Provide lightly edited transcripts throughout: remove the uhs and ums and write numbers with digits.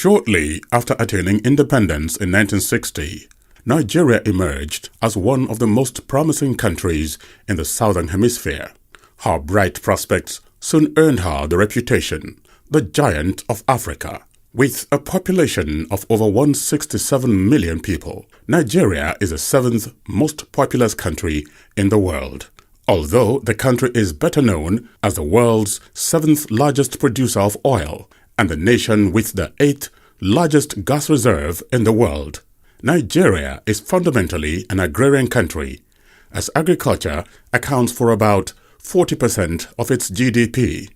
Shortly after attaining independence in 1960, Nigeria emerged as one of the most promising countries in the Southern Hemisphere. Her bright prospects soon earned her the reputation, the giant of Africa. With a population of over 167 million people, Nigeria is the seventh most populous country in the world. Although the country is better known as the world's seventh largest producer of oil and the nation with the eighth largest gas reserve in the world, Nigeria is fundamentally an agrarian country, as agriculture accounts for about 40% of its GDP.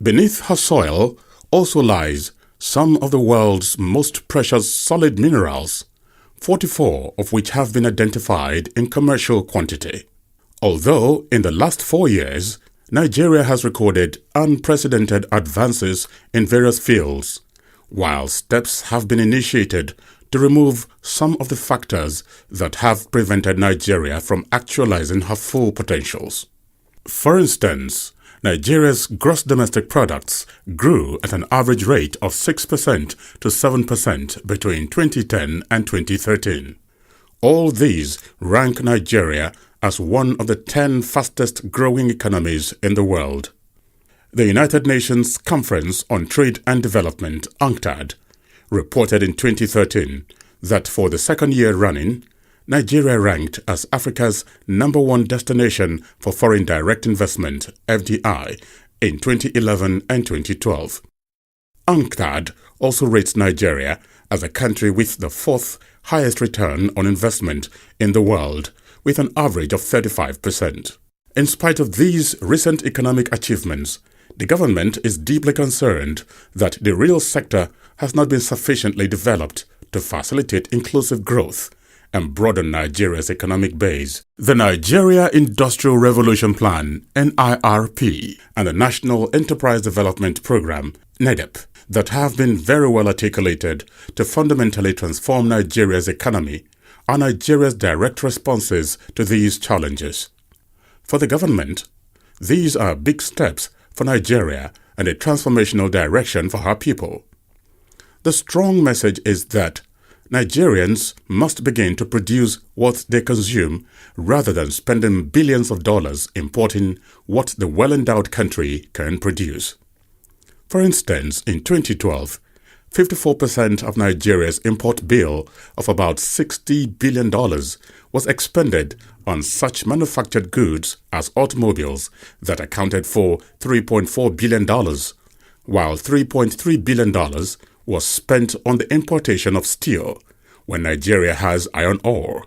Beneath her soil also lies some of the world's most precious solid minerals, 44 of which have been identified in commercial quantity. Although in the last 4 years, Nigeria has recorded unprecedented advances in various fields, while steps have been initiated to remove some of the factors that have prevented Nigeria from actualizing her full potentials. For instance, Nigeria's gross domestic products grew at an average rate of 6% to 7% between 2010 and 2013. All these rank Nigeria as one of the 10 fastest growing economies in the world. The United Nations Conference on Trade and Development, UNCTAD, reported in 2013 that for the second year running, Nigeria ranked as Africa's #1 destination for foreign direct investment, FDI, in 2011 and 2012. UNCTAD also rates Nigeria as a country with the fourth highest return on investment in the world, with an average of 35%. In spite of these recent economic achievements, the government is deeply concerned that the real sector has not been sufficiently developed to facilitate inclusive growth and broaden Nigeria's economic base. The Nigeria Industrial Revolution Plan, NIRP, and the National Enterprise Development Program, Nedep, that have been very well articulated to fundamentally transform Nigeria's economy are Nigeria's direct responses to these challenges. For the government, these are big steps for Nigeria and a transformational direction for her people. The strong message is that Nigerians must begin to produce what they consume rather than spending billions of dollars importing what the well-endowed country can produce. For instance, in 2012, 54% of Nigeria's import bill of about $60 billion was expended on such manufactured goods as automobiles that accounted for $3.4 billion, while $3.3 billion was spent on the importation of steel, when Nigeria has iron ore.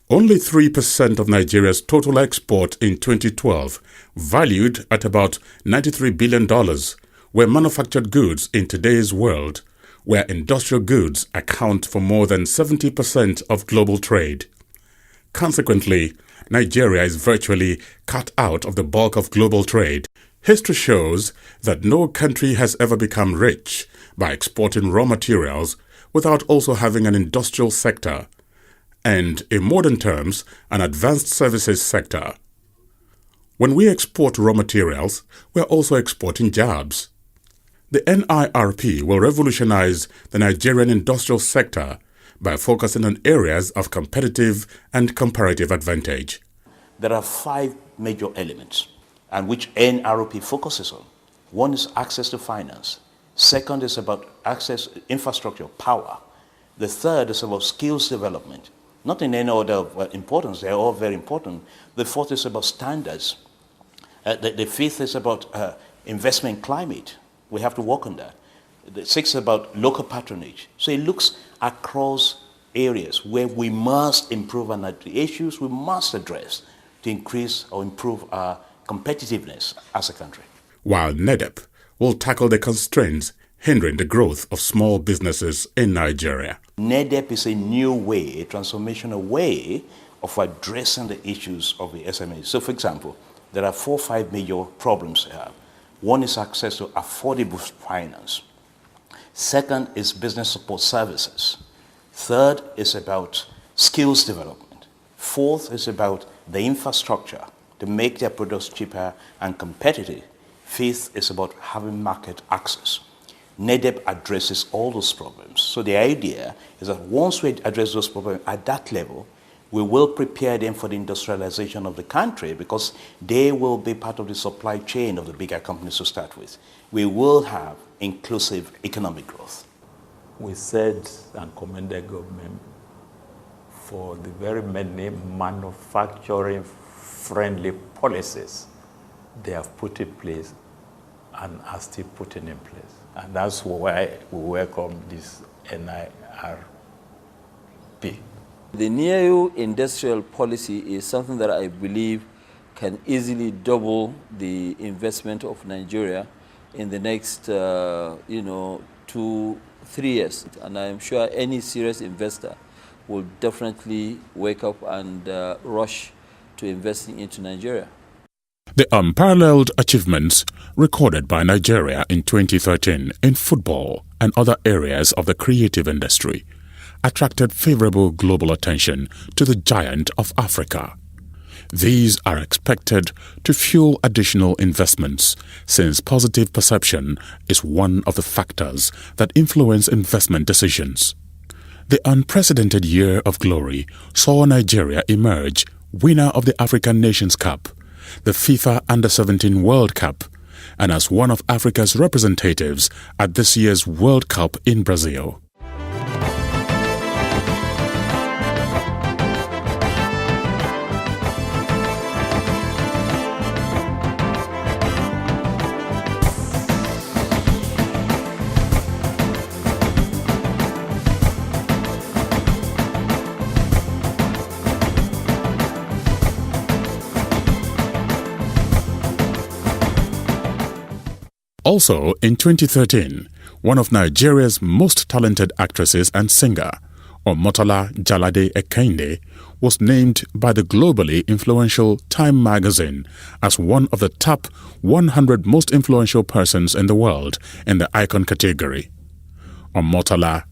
Only 3% of Nigeria's total export in 2012, valued at about $93 billion, were manufactured goods in today's world, where industrial goods account for more than 70% of global trade. Consequently, Nigeria is virtually cut out of the bulk of global trade. History shows that no country has ever become rich by exporting raw materials without also having an industrial sector and, in modern terms, an advanced services sector. When we export raw materials, we are also exporting jobs. The NIRP will revolutionize the Nigerian industrial sector by focusing on areas of competitive and comparative advantage. There are 5 major elements and which NIRP focuses on. One is access to finance. Second is about access to infrastructure, power. The third is about skills development. Not in any order of importance, they're all very important. The fourth is about standards. The fifth is about investment climate. We have to work on that. The sixth is about local patronage. So it looks across areas where we must improve on the issues we must address to increase or improve our competitiveness as a country. While Nedep will tackle the constraints hindering the growth of small businesses in Nigeria. Nedep is a new way, a transformational way of addressing the issues of the SMEs. So, for example, there are 4 or 5 major problems here. One is access to affordable finance. Second is business support services. Third is about skills development. Fourth is about the infrastructure to make their products cheaper and competitive. Fifth is about having market access. Nedep addresses all those problems. So the idea is that once we address those problems at that level, we will prepare them for the industrialization of the country because they will be part of the supply chain of the bigger companies to start with. We will have inclusive economic growth. We said and commended government for the very many manufacturing-friendly policies they have put in place and are still putting in place. And that's why we welcome this NIRP. The new industrial policy is something that I believe can easily double the investment of Nigeria in the next 2-3 years. And I'm sure any serious investor will definitely wake up and rush to investing into Nigeria. The unparalleled achievements recorded by Nigeria in 2013 in football and other areas of the creative industry attracted favorable global attention to the giant of Africa. These are expected to fuel additional investments, since positive perception is one of the factors that influence investment decisions. The unprecedented year of glory saw Nigeria emerge winner of the African Nations Cup, the FIFA Under-17 World Cup, and as one of Africa's representatives at this year's World Cup in Brazil. Also, in 2013, one of Nigeria's most talented actresses and singer, Omotola Jalade Ekinde, was named by the globally influential Time magazine as one of the top 100 most influential persons in the world in the icon category. Omotola,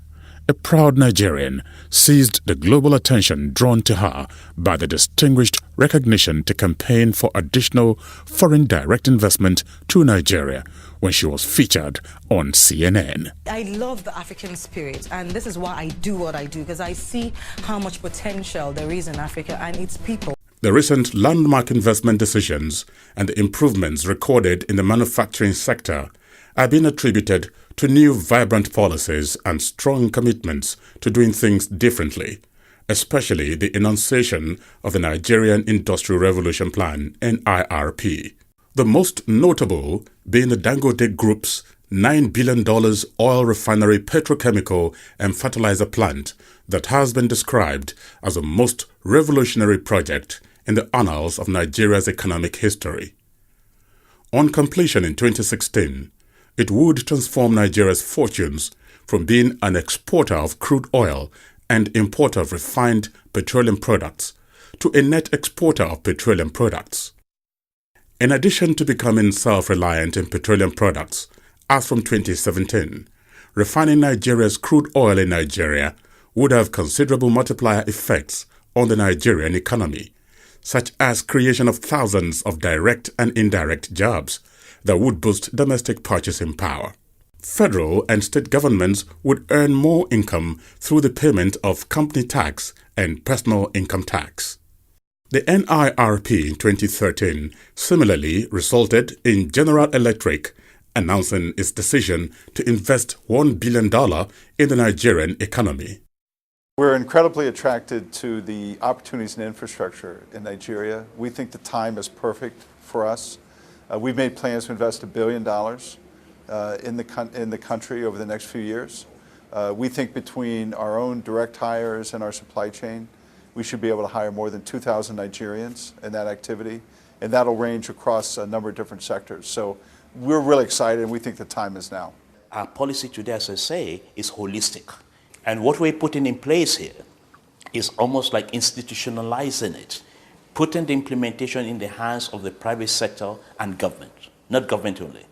a proud Nigerian, seized the global attention drawn to her by the distinguished recognition to campaign for additional foreign direct investment to Nigeria when she was featured on CNN. I love the African spirit, and this is why I do what I do, because I see how much potential there is in Africa and its people. The recent landmark investment decisions and the improvements recorded in the manufacturing sector are being attributed to new vibrant policies and strong commitments to doing things differently, especially the enunciation of the Nigerian Industrial Revolution Plan, NIRP. The most notable being the Dangote Group's $9 billion oil refinery, petrochemical and fertilizer plant that has been described as the most revolutionary project in the annals of Nigeria's economic history. On completion in 2016, it would transform Nigeria's fortunes from being an exporter of crude oil and importer of refined petroleum products to a net exporter of petroleum products. In addition to becoming self-reliant in petroleum products, as from 2017, refining Nigeria's crude oil in Nigeria would have considerable multiplier effects on the Nigerian economy, such as creation of thousands of direct and indirect jobs that would boost domestic purchasing power. Federal and state governments would earn more income through the payment of company tax and personal income tax. The NIRP in 2013 similarly resulted in General Electric announcing its decision to invest $1 billion in the Nigerian economy. We're incredibly attracted to the opportunities in infrastructure in Nigeria. We think the time is perfect for us. We've made plans to invest $1 billion in the country over the next few years. We think between our own direct hires and our supply chain, we should be able to hire more than 2,000 Nigerians in that activity, and that'll range across a number of different sectors. So we're really excited, and we think the time is now. Our policy today, as I say, is holistic. And what we're putting in place here is almost like institutionalizing it, putting the implementation in the hands of the private sector and government, not government only,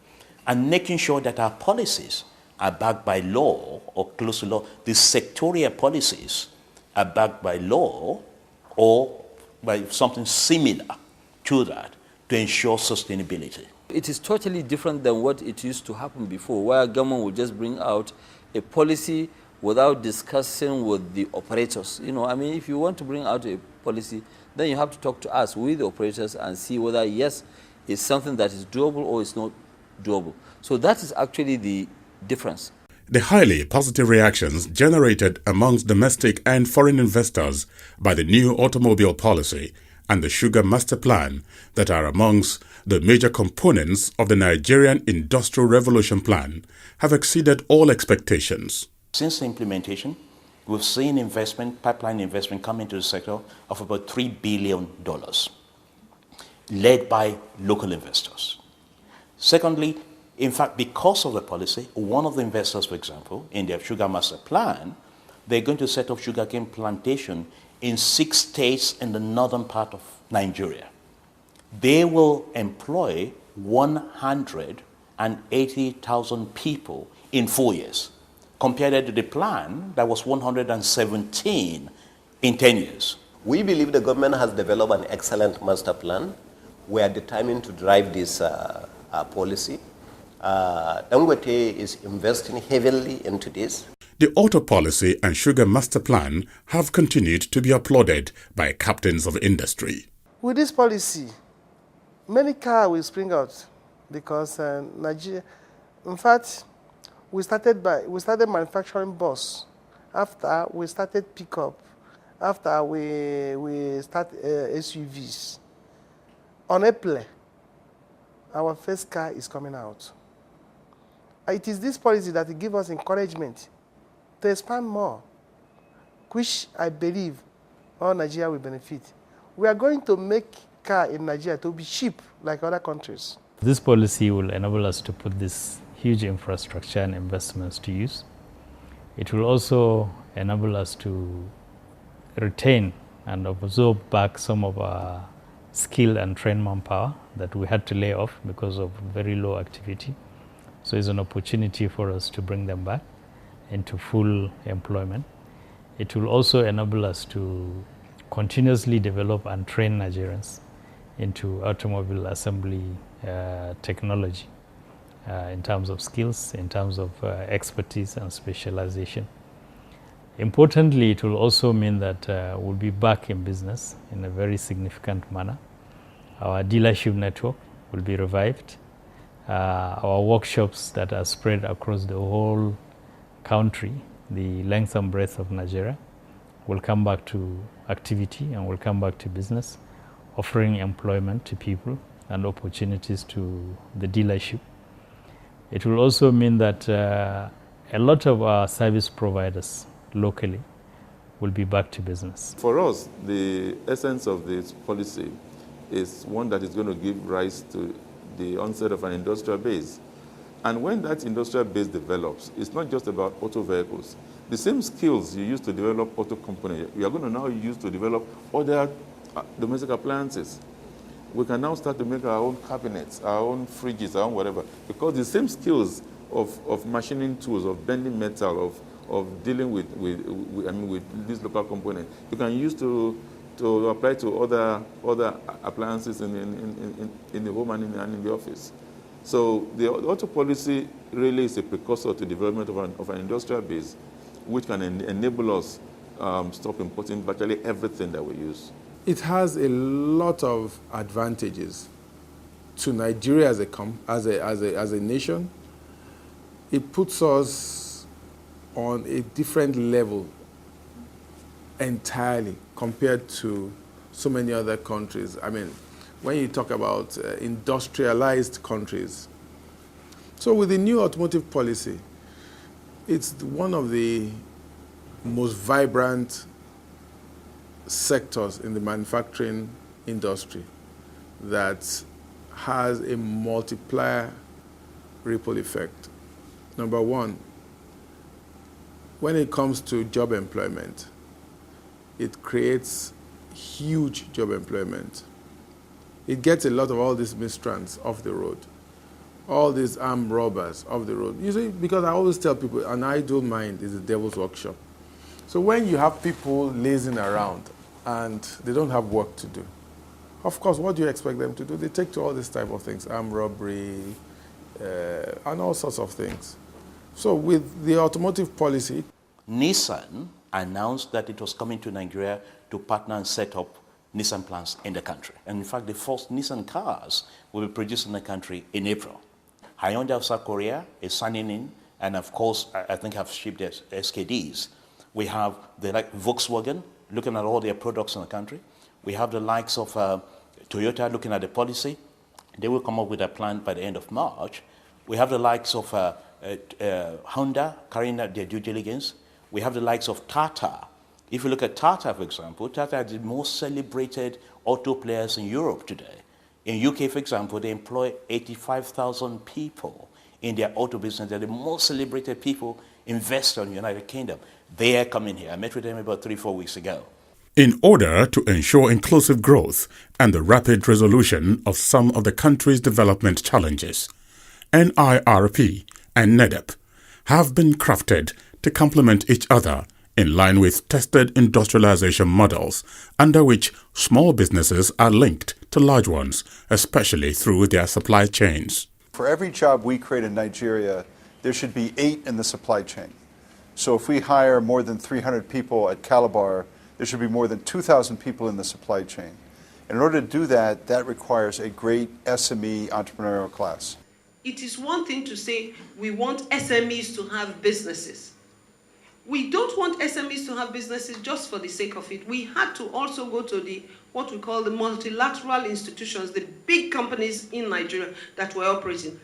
and making sure that our policies are backed by law or close to law. The sectorial policies are backed by law or by something similar to that to ensure sustainability. It is totally different than what it used to happen before, where government would just bring out a policy without discussing with the operators. You know, I mean, if you want to bring out a policy, then you have to talk to us, with the operators, and see whether, yes, it's something that is doable or it's not doable. So that is actually the difference. The highly positive reactions generated amongst domestic and foreign investors by the new automobile policy and the Sugar Master Plan that are amongst the major components of the Nigerian Industrial Revolution Plan have exceeded all expectations. Since the implementation, we've seen pipeline investment come into the sector of about $3 billion, led by local investors. Secondly, in fact, because of the policy, one of the investors, for example, in their Sugar Master Plan, they're going to set up sugarcane plantation in 6 states in the northern part of Nigeria. They will employ 180,000 people in 4 years, compared to the plan that was 117 in 10 years. We believe the government has developed an excellent master plan. We are determined to drive this policy. Dangote is investing heavily into this. The auto policy and Sugar Master Plan have continued to be applauded by captains of industry. With this policy, many cars will spring out because Nigeria, in fact, we started manufacturing bus. After we started pickup. After we start SUVs. On April, our first car is coming out. It is this policy that gives us encouragement to expand more, which I believe all Nigeria will benefit. We are going to make car in Nigeria to be cheap like other countries. This policy will enable us to put this huge infrastructure and investments to use. It will also enable us to retain and absorb back some of our skilled and trained manpower that we had to lay off because of very low activity. So it's an opportunity for us to bring them back into full employment. It will also enable us to continuously develop and train Nigerians into automobile assembly technology in terms of skills, in terms of expertise and specialization. Importantly, it will also mean that we'll be back in business in a very significant manner. Our dealership network will be revived. Our workshops that are spread across the whole country, the length and breadth of Nigeria, will come back to activity and will come back to business, offering employment to people and opportunities to the dealership. It will also mean that a lot of our service providers locally will be back to business. For us, the essence of this policy is one that is going to give rise to the onset of an industrial base. And when that industrial base develops, it's not just about auto vehicles. The same skills you use to develop auto components, we are going to now use to develop other domestic appliances. We can now start to make our own cabinets, our own fridges, our own whatever, because the same skills of machining tools, of bending metal, of dealing with these local components, you can use to apply to other appliances in the home and in the office. So the auto policy really is a precursor to development of an industrial base, which can enable us stop importing virtually everything that we use. It has a lot of advantages to Nigeria as a nation. It puts us on a different level entirely compared to so many other countries. I mean, when you talk about industrialized countries. So with the new automotive policy, it's one of the most vibrant sectors in the manufacturing industry that has a multiplier ripple effect. Number one, when it comes to job employment, it creates huge job employment. It gets a lot of all these migrants off the road, all these armed robbers off the road. You see, because I always tell people, an idle mind is the devil's workshop. So when you have people lazing around and they don't have work to do, Of course, what do you expect them to do? They take to all these type of things, armed robbery, and all sorts of things. So with the automotive policy, Nissan announced that it was coming to Nigeria to partner and set up Nissan plants in the country. And in fact, the first Nissan cars will be produced in the country in April. Hyundai of South Korea is signing in, and of course, I think have shipped their SKDs. We have the like Volkswagen looking at all their products in the country. We have the likes of Toyota looking at the policy. They will come up with a plan by the end of March. We have the likes of Honda carrying out their due diligence. We have the likes of Tata. If you look at Tata, for example, Tata is the most celebrated auto players in Europe today. In UK, for example, they employ 85,000 people in their auto business. They're the most celebrated people invested in the United Kingdom. They are coming here. I met with them about 3-4 weeks ago. In order to ensure inclusive growth and the rapid resolution of some of the country's development challenges, NIRP and Nedep have been crafted to complement each other in line with tested industrialization models under which small businesses are linked to large ones, especially through their supply chains. For every job we create in Nigeria, there should be 8 in the supply chain. So if we hire more than 300 people at Calabar, there should be more than 2,000 people in the supply chain. And in order to do that, that requires a great SME entrepreneurial class. It is one thing to say we want SMEs to have businesses. We don't want SMEs to have businesses just for the sake of it. We had to also go to what we call the multilateral institutions, the big companies in Nigeria that were operating.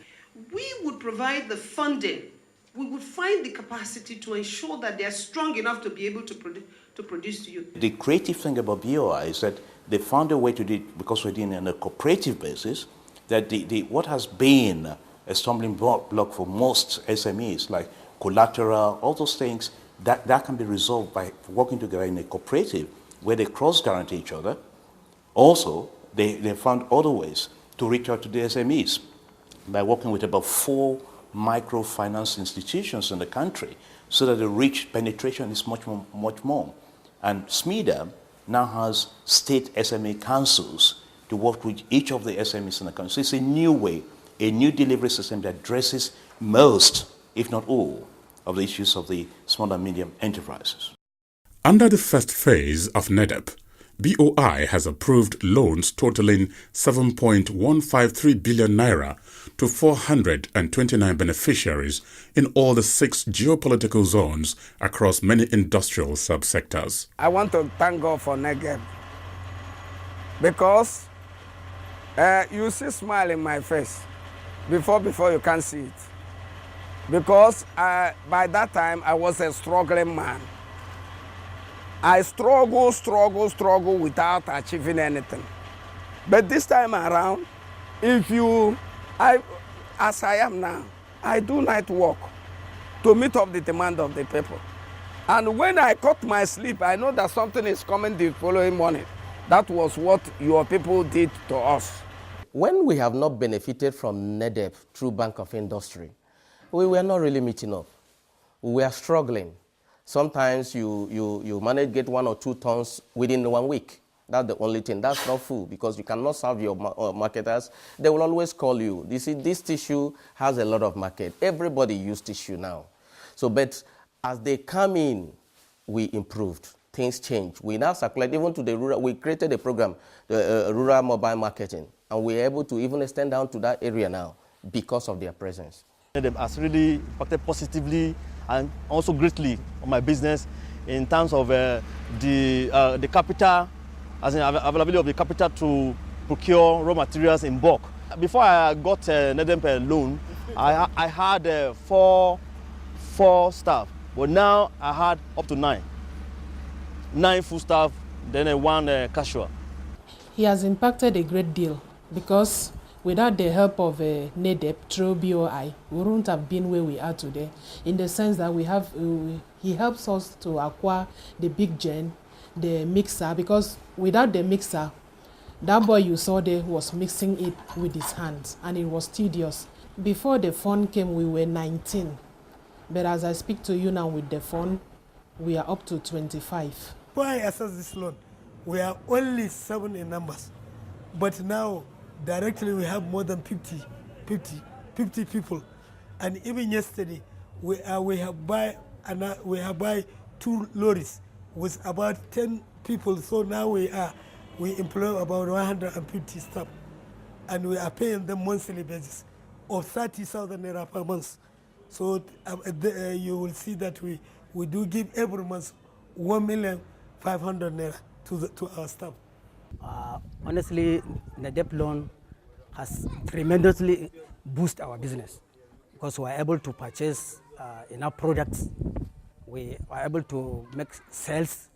We would provide the funding. We would find the capacity to ensure that they are strong enough to be able to produce to you. The creative thing about BOI is that they found a way to do it, because we're doing it on a cooperative basis, that what has been a stumbling block for most SMEs, like collateral, all those things, that can be resolved by working together in a cooperative where they cross-guarantee each other. Also, they found other ways to reach out to the SMEs by working with about 4 microfinance institutions in the country so that the reach penetration is much more. And SMIDA now has state SME councils to work with each of the SMEs in the country. So it's a new way, a new delivery system that addresses most, if not all, of the issues of the small and medium enterprises. Under the first phase of Nedep, BOI has approved loans totaling 7.153 billion naira to 429 beneficiaries in all the 6 geopolitical zones across many industrial subsectors. I want to thank God for Nedep because you see smile in my face before you can't see it. Because by that time I was a struggling man. I struggle without achieving anything. But this time around, as I am now, I do night work to meet up the demand of the people. And when I cut my sleep, I know that something is coming the following morning. That was what your people did to us. When we have not benefited from Nedep through Bank of Industry, we were not really meeting up. We were struggling. Sometimes you manage to get 1 or 2 tons within 1 week. That's the only thing. That's not full because you cannot serve your marketers. They will always call you. You see, this tissue has a lot of market. Everybody uses tissue now. So, but as they come in, we improved. Things changed. We now circulate even to the rural. We created a program, the rural mobile marketing, and we're able to even extend down to that area now because of their presence. Nedep has really impacted positively and also greatly on my business in terms of the capital, as in availability of the capital to procure raw materials in bulk. Before I got Nedep loan, I had 4 staff, but now I had up to 9 full staff, then 1 casual. He has impacted a great deal because without the help of Nedep through BOI, we wouldn't have been where we are today, in the sense that he helps us to acquire the big gen, the mixer, because without the mixer, that boy you saw there was mixing it with his hands, and it was tedious. Before the phone came, we were 19, but as I speak to you now with the phone, we are up to 25. When I access this loan, we are only 7 in numbers. But now, directly we have more than 50 people. And even yesterday, we have buy 2 lorries with about 10 people. So now we employ about 150 staff, and we are paying them monthly basis of 30,000 naira per month. So you will see that we do give every month 1,500,000 naira to our staff. Honestly, the Nedep loan has tremendously boosted our business because we are able to purchase enough products. We are able to make sales,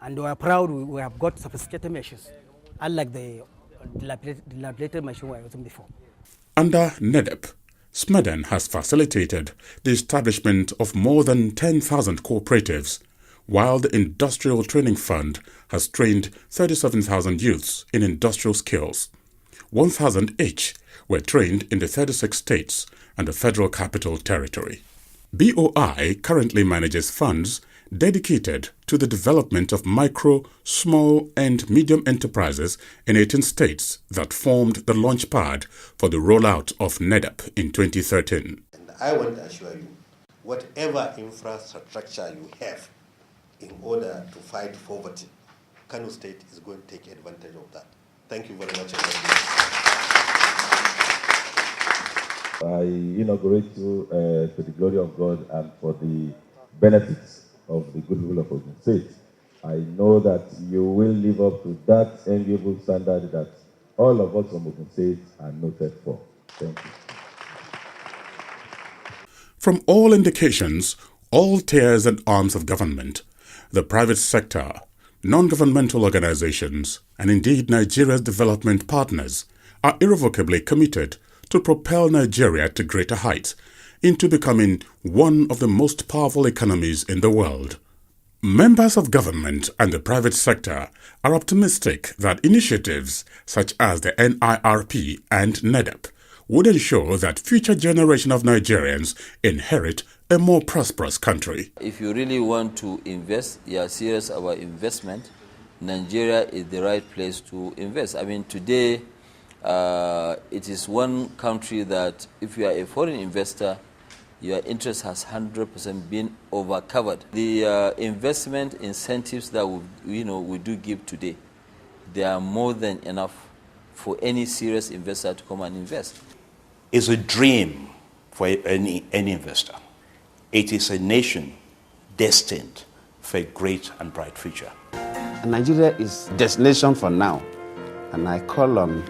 and we are proud we have got sophisticated machines, unlike the dilapidated machine we were using before. Under Nedep, Smeden has facilitated the establishment of more than 10,000 cooperatives, while the Industrial Training Fund has trained 37,000 youths in industrial skills. 1,000 each were trained in the 36 states and the Federal Capital Territory. BOI currently manages funds dedicated to the development of micro, small and medium enterprises in 18 states that formed the launchpad for the rollout of Nedep in 2013. And I want to assure you, whatever infrastructure you have in order to fight poverty, Kano State is going to take advantage of that. Thank you very much. I inaugurate you to the glory of God and for the benefits of the goodwill of Ogun State. I know that you will live up to that enviable standard that all of us from Ogun State are noted for. Thank you. From all indications, all tiers and arms of government, the private sector, non-governmental organizations, and indeed Nigeria's development partners are irrevocably committed to propel Nigeria to greater heights into becoming one of the most powerful economies in the world. Members of government and the private sector are optimistic that initiatives such as the NIRP and Nedep would ensure that future generations of Nigerians inherit a more prosperous country. If you really want to invest, you are serious about investment, Nigeria is the right place to invest. I mean, today, it is one country that if you are a foreign investor, your interest has 100% been overcovered. The investment incentives that we do give today, they are more than enough for any serious investor to come and invest. It's a dream for any investor. It is a nation destined for a great and bright future. Nigeria is a destination for now, and I call on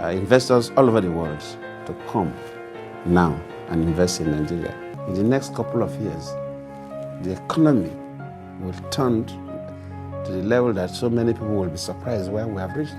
investors all over the world to come now and invest in Nigeria. In the next couple of years, the economy will turn to the level that so many people will be surprised where we have reached.